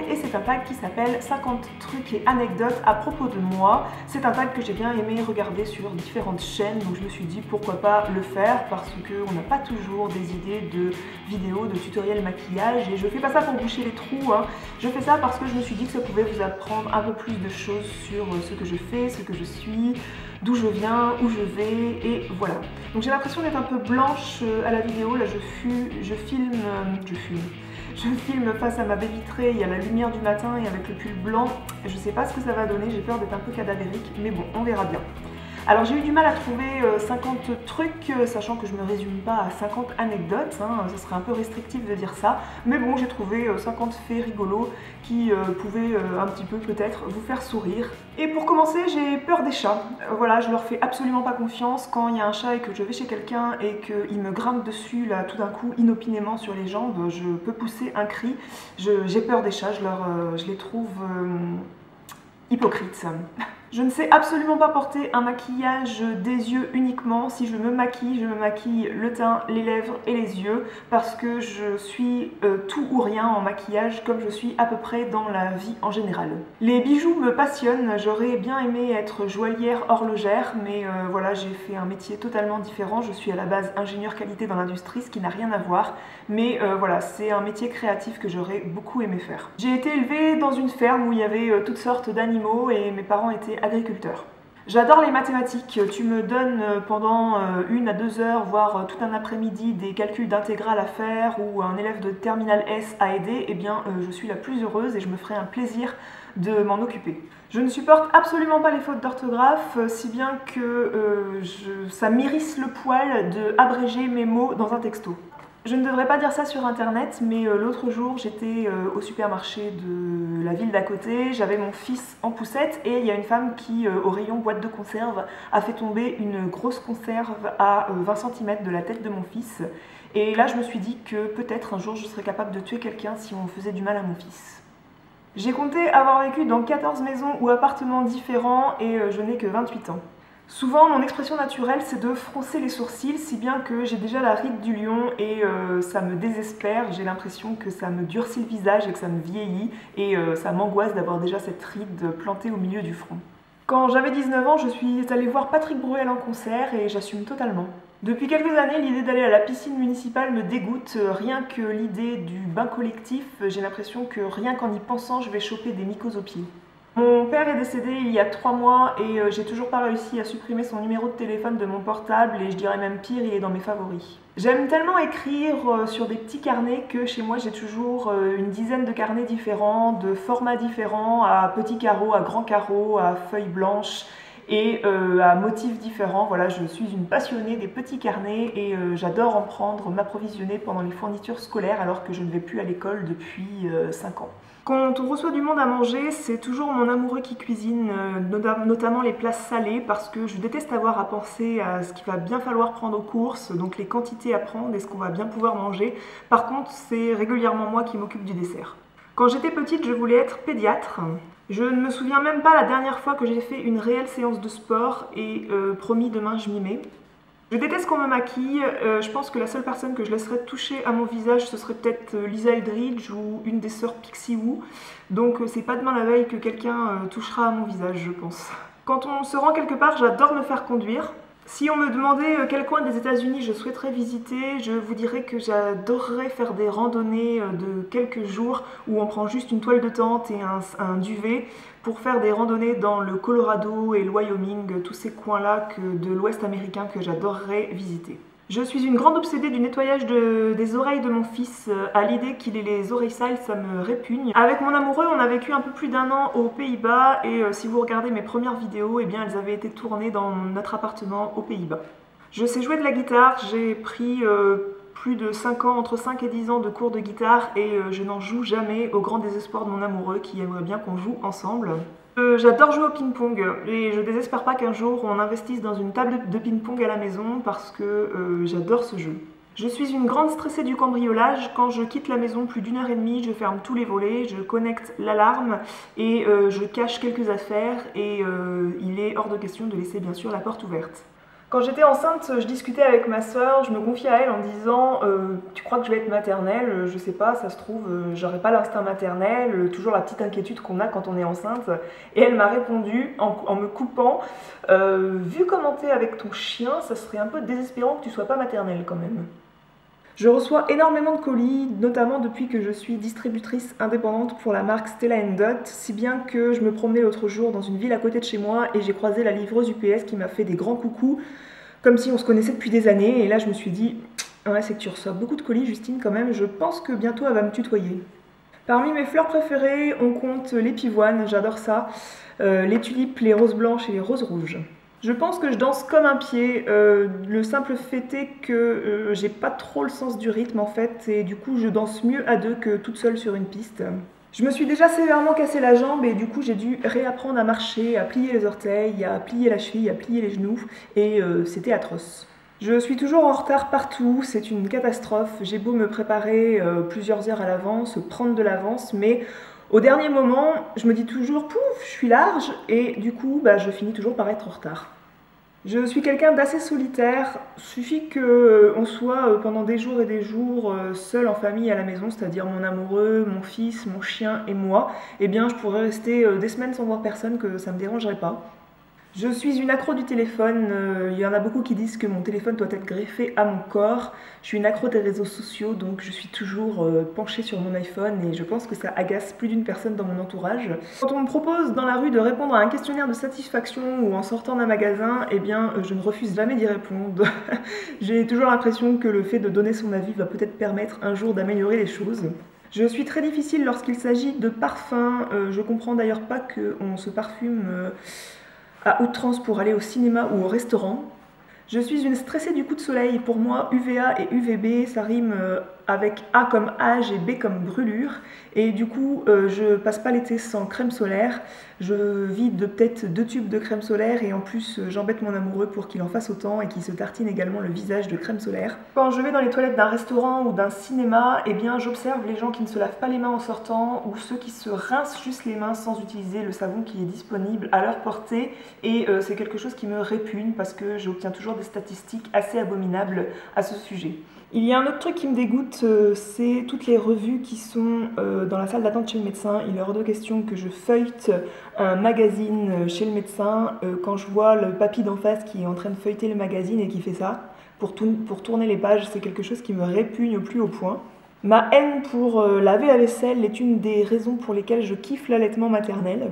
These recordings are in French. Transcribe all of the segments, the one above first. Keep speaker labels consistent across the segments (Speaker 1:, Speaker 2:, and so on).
Speaker 1: et c'est un tag qui s'appelle 50 trucs et anecdotes à propos de moi. C'est un tag que j'ai bien aimé regarder sur différentes chaînes, donc je me suis dit pourquoi pas le faire parce qu'on n'a pas toujours des idées de vidéos, de tutoriels maquillage et je fais pas ça pour boucher les trous, hein. Je fais ça parce que je me suis dit que ça pouvait vous apprendre un peu plus de choses sur ce que je fais, ce que je suis, d'où je viens, où je vais et voilà. Donc j'ai l'impression d'être un peu blanche à la vidéo, là je filme face à ma baie vitrée, il y a la lumière du matin et avec le pull blanc, je sais pas ce que ça va donner, j'ai peur d'être un peu cadavérique, mais bon, on verra bien. Alors j'ai eu du mal à trouver 50 trucs, sachant que je me résume pas à 50 anecdotes, hein, ça serait un peu restrictif de dire ça, mais bon j'ai trouvé 50 faits rigolos qui pouvaient un petit peu peut-être vous faire sourire. Et pour commencer, j'ai peur des chats. Voilà, je leur fais absolument pas confiance quand il y a un chat et que je vais chez quelqu'un et qu'il me grimpe dessus là tout d'un coup inopinément sur les jambes, je peux pousser un cri. J'ai peur des chats, je les trouve hypocrites. Je ne sais absolument pas porter un maquillage des yeux uniquement. Si je me maquille le teint, les lèvres et les yeux parce que je suis tout ou rien en maquillage comme je suis à peu près dans la vie en général. Les bijoux me passionnent, j'aurais bien aimé être joaillière horlogère mais voilà, j'ai fait un métier totalement différent. Je suis à la base ingénieur qualité dans l'industrie, ce qui n'a rien à voir, mais voilà, c'est un métier créatif que j'aurais beaucoup aimé faire. J'ai été élevée dans une ferme où il y avait toutes sortes d'animaux et mes parents étaient agriculteur. J'adore les mathématiques, tu me donnes pendant 1 à 2 heures, voire tout un après-midi des calculs d'intégrale à faire ou un élève de terminale S à aider, eh bien je suis la plus heureuse et je me ferai un plaisir de m'en occuper. Je ne supporte absolument pas les fautes d'orthographe, si bien que ça m'hérisse le poil de abréger mes mots dans un texto. Je ne devrais pas dire ça sur internet, mais l'autre jour j'étais au supermarché de la ville d'à côté, j'avais mon fils en poussette et il y a une femme qui, au rayon boîte de conserve, a fait tomber une grosse conserve à 20 cm de la tête de mon fils. Et là je me suis dit que peut-être un jour je serais capable de tuer quelqu'un si on faisait du mal à mon fils. J'ai compté avoir vécu dans 14 maisons ou appartements différents et je n'ai que 28 ans. Souvent, mon expression naturelle, c'est de froncer les sourcils, si bien que j'ai déjà la ride du lion et ça me désespère. J'ai l'impression que ça me durcit le visage et que ça me vieillit et ça m'angoisse d'avoir déjà cette ride plantée au milieu du front. Quand j'avais 19 ans, je suis allée voir Patrick Bruel en concert et j'assume totalement. Depuis quelques années, l'idée d'aller à la piscine municipale me dégoûte. Rien que l'idée du bain collectif, j'ai l'impression que rien qu'en y pensant, je vais choper des mycoses aux pieds. Mon père est décédé il y a 3 mois et j'ai toujours pas réussi à supprimer son numéro de téléphone de mon portable et je dirais même pire, il est dans mes favoris. J'aime tellement écrire sur des petits carnets que chez moi j'ai toujours une dizaine de carnets différents, de formats différents, à petits carreaux, à grands carreaux, à feuilles blanches et à motifs différents. Voilà, je suis une passionnée des petits carnets et j'adore en prendre, m'approvisionner pendant les fournitures scolaires alors que je ne vais plus à l'école depuis 5 ans. Quand on reçoit du monde à manger, c'est toujours mon amoureux qui cuisine, notamment les plats salés, parce que je déteste avoir à penser à ce qu'il va bien falloir prendre aux courses, donc les quantités à prendre et ce qu'on va bien pouvoir manger. Par contre, c'est régulièrement moi qui m'occupe du dessert. Quand j'étais petite, je voulais être pédiatre. Je ne me souviens même pas la dernière fois que j'ai fait une réelle séance de sport et promis demain je m'y mets. Je déteste qu'on me maquille, je pense que la seule personne que je laisserais toucher à mon visage ce serait peut-être Lisa Eldridge ou une des sœurs Pixie Woo. Donc c'est pas demain la veille que quelqu'un touchera à mon visage, je pense. Quand on se rend quelque part, j'adore me faire conduire. Si on me demandait quel coin des États-Unis je souhaiterais visiter, je vous dirais que j'adorerais faire des randonnées de quelques jours où on prend juste une toile de tente et un duvet pour faire des randonnées dans le Colorado et le Wyoming, tous ces coins-là de l'Ouest américain que j'adorerais visiter. Je suis une grande obsédée du nettoyage des oreilles de mon fils. À l'idée qu'il ait les oreilles sales, ça me répugne. Avec mon amoureux, on a vécu un peu plus d'1 an aux Pays-Bas et si vous regardez mes premières vidéos, eh bien elles avaient été tournées dans notre appartement aux Pays-Bas. Je sais jouer de la guitare, j'ai pris plus de 5 ans, entre 5 et 10 ans de cours de guitare et je n'en joue jamais au grand désespoir de mon amoureux qui aimerait bien qu'on joue ensemble. J'adore jouer au ping-pong et je désespère pas qu'un jour on investisse dans une table de ping-pong à la maison parce que j'adore ce jeu. Je suis une grande stressée du cambriolage. Quand je quitte la maison plus d'1 heure et demie, je ferme tous les volets, je connecte l'alarme et je cache quelques affaires et il est hors de question de laisser bien sûr la porte ouverte. Quand j'étais enceinte, je discutais avec ma soeur, je me confiais à elle en disant tu crois que je vais être maternelle? Je sais pas, ça se trouve, j'aurai pas l'instinct maternel, toujours la petite inquiétude qu'on a quand on est enceinte. Et elle m'a répondu en me coupant vu comment t'es avec ton chien, ça serait un peu désespérant que tu sois pas maternelle quand même. Je reçois énormément de colis, notamment depuis que je suis distributrice indépendante pour la marque Stella & Dot, si bien que je me promenais l'autre jour dans une ville à côté de chez moi et j'ai croisé la livreuse UPS qui m'a fait des grands coucous, comme si on se connaissait depuis des années, et là je me suis dit ouais, c'est que tu reçois beaucoup de colis Justine quand même, je pense que bientôt elle va me tutoyer. Parmi mes fleurs préférées, on compte les pivoines, j'adore ça, les tulipes, les roses blanches et les roses rouges. Je pense que je danse comme un pied, le simple fait est que j'ai pas trop le sens du rythme en fait, et du coup je danse mieux à deux que toute seule sur une piste. Je me suis déjà sévèrement cassé la jambe et du coup j'ai dû réapprendre à marcher, à plier les orteils, à plier la cheville, à plier les genoux, et c'était atroce. Je suis toujours en retard partout, c'est une catastrophe, j'ai beau me préparer plusieurs heures à l'avance, prendre de l'avance, mais au dernier moment, je me dis toujours pouf, je suis large, et du coup je finis toujours par être en retard. Je suis quelqu'un d'assez solitaire, suffit qu'on soit pendant des jours et des jours seul en famille à la maison, c'est-à-dire mon amoureux, mon fils, mon chien et moi, eh bien je pourrais rester des semaines sans voir personne, que ça me dérangerait pas. Je suis une accro du téléphone, il y en a beaucoup qui disent que mon téléphone doit être greffé à mon corps. Je suis une accro des réseaux sociaux, donc je suis toujours penchée sur mon iPhone et je pense que ça agace plus d'une personne dans mon entourage. Quand on me propose dans la rue de répondre à un questionnaire de satisfaction ou en sortant d'un magasin, eh bien je ne refuse jamais d'y répondre. J'ai toujours l'impression que le fait de donner son avis va peut-être permettre un jour d'améliorer les choses. Je suis très difficile lorsqu'il s'agit de parfums, je comprends d'ailleurs pas qu'on se parfume à outrance pour aller au cinéma ou au restaurant. Je suis une stressée du coup de soleil. Pour moi, UVA et UVB, ça rime avec A comme âge et B comme brûlure. Et du coup, je passe pas l'été sans crème solaire. Je vide peut-être 2 tubes de crème solaire et en plus, j'embête mon amoureux pour qu'il en fasse autant et qu'il se tartine également le visage de crème solaire. Quand je vais dans les toilettes d'un restaurant ou d'un cinéma, eh bien, j'observe les gens qui ne se lavent pas les mains en sortant ou ceux qui se rincent juste les mains sans utiliser le savon qui est disponible à leur portée. Et c'est quelque chose qui me répugne parce que j'obtiens toujours des statistiques assez abominables à ce sujet. Il y a un autre truc qui me dégoûte, c'est toutes les revues qui sont dans la salle d'attente chez le médecin. Il est hors de question que je feuillete un magazine chez le médecin quand je vois le papy d'en face qui est en train de feuilleter le magazine et qui fait ça pour tourner les pages. C'est quelque chose qui me répugne au plus haut point. Ma haine pour laver la vaisselle est une des raisons pour lesquelles je kiffe l'allaitement maternel.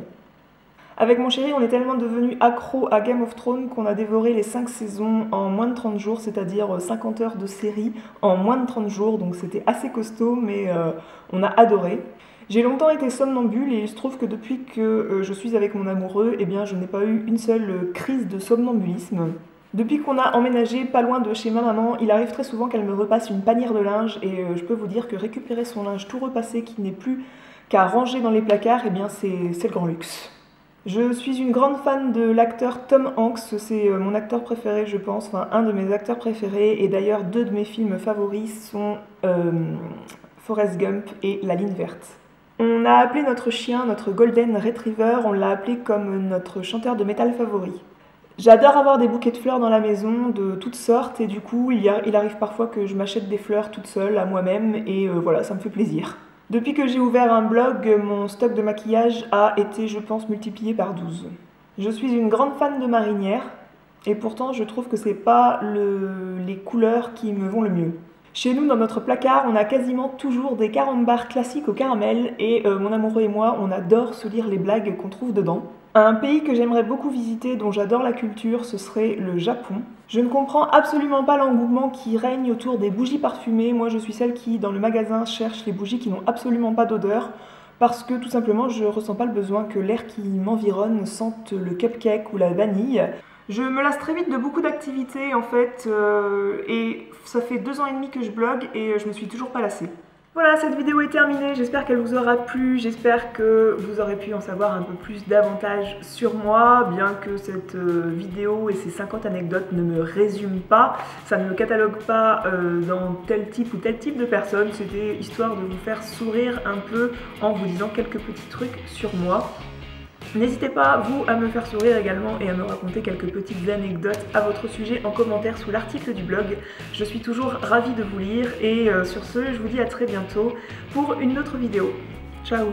Speaker 1: Avec mon chéri, on est tellement devenus accro à Game of Thrones qu'on a dévoré les 5 saisons en moins de 30 jours, c'est-à-dire 50 heures de série en moins de 30 jours, donc c'était assez costaud, mais on a adoré. J'ai longtemps été somnambule et il se trouve que depuis que je suis avec mon amoureux, eh bien, je n'ai pas eu une seule crise de somnambulisme. Depuis qu'on a emménagé pas loin de chez ma maman, il arrive très souvent qu'elle me repasse une panière de linge et je peux vous dire que récupérer son linge tout repassé qui n'est plus qu'à ranger dans les placards, eh bien c'est le grand luxe. Je suis une grande fan de l'acteur Tom Hanks, c'est mon acteur préféré je pense, enfin un de mes acteurs préférés, et d'ailleurs 2 de mes films favoris sont Forrest Gump et La Ligne Verte. On a appelé notre chien notre Golden Retriever, on l'a appelé comme notre chanteur de métal favori. J'adore avoir des bouquets de fleurs dans la maison de toutes sortes et du coup il arrive parfois que je m'achète des fleurs toute seule à moi-même et voilà, ça me fait plaisir. Depuis que j'ai ouvert un blog, mon stock de maquillage a été, je pense, multiplié par 12. Je suis une grande fan de marinière, et pourtant je trouve que c'est pas les couleurs qui me vont le mieux. Chez nous, dans notre placard, on a quasiment toujours des carambars classiques au caramel, et mon amoureux et moi, on adore se lire les blagues qu'on trouve dedans. Un pays que j'aimerais beaucoup visiter, dont j'adore la culture, ce serait le Japon. Je ne comprends absolument pas l'engouement qui règne autour des bougies parfumées. Moi, je suis celle qui, dans le magasin, cherche les bougies qui n'ont absolument pas d'odeur, parce que tout simplement, je ne ressens pas le besoin que l'air qui m'environne sente le cupcake ou la vanille. Je me lasse très vite de beaucoup d'activités, en fait, et ça fait 2 ans et demi que je blogue et je me suis toujours pas lassée. Voilà, cette vidéo est terminée, j'espère qu'elle vous aura plu, j'espère que vous aurez pu en savoir un peu plus davantage sur moi, bien que cette vidéo et ces 50 anecdotes ne me résument pas, ça ne me catalogue pas dans tel type ou tel type de personne, c'était histoire de vous faire sourire un peu en vous disant quelques petits trucs sur moi. N'hésitez pas, vous, à me faire sourire également et à me raconter quelques petites anecdotes à votre sujet en commentaire sous l'article du blog. Je suis toujours ravie de vous lire et sur ce, je vous dis à très bientôt pour une autre vidéo. Ciao!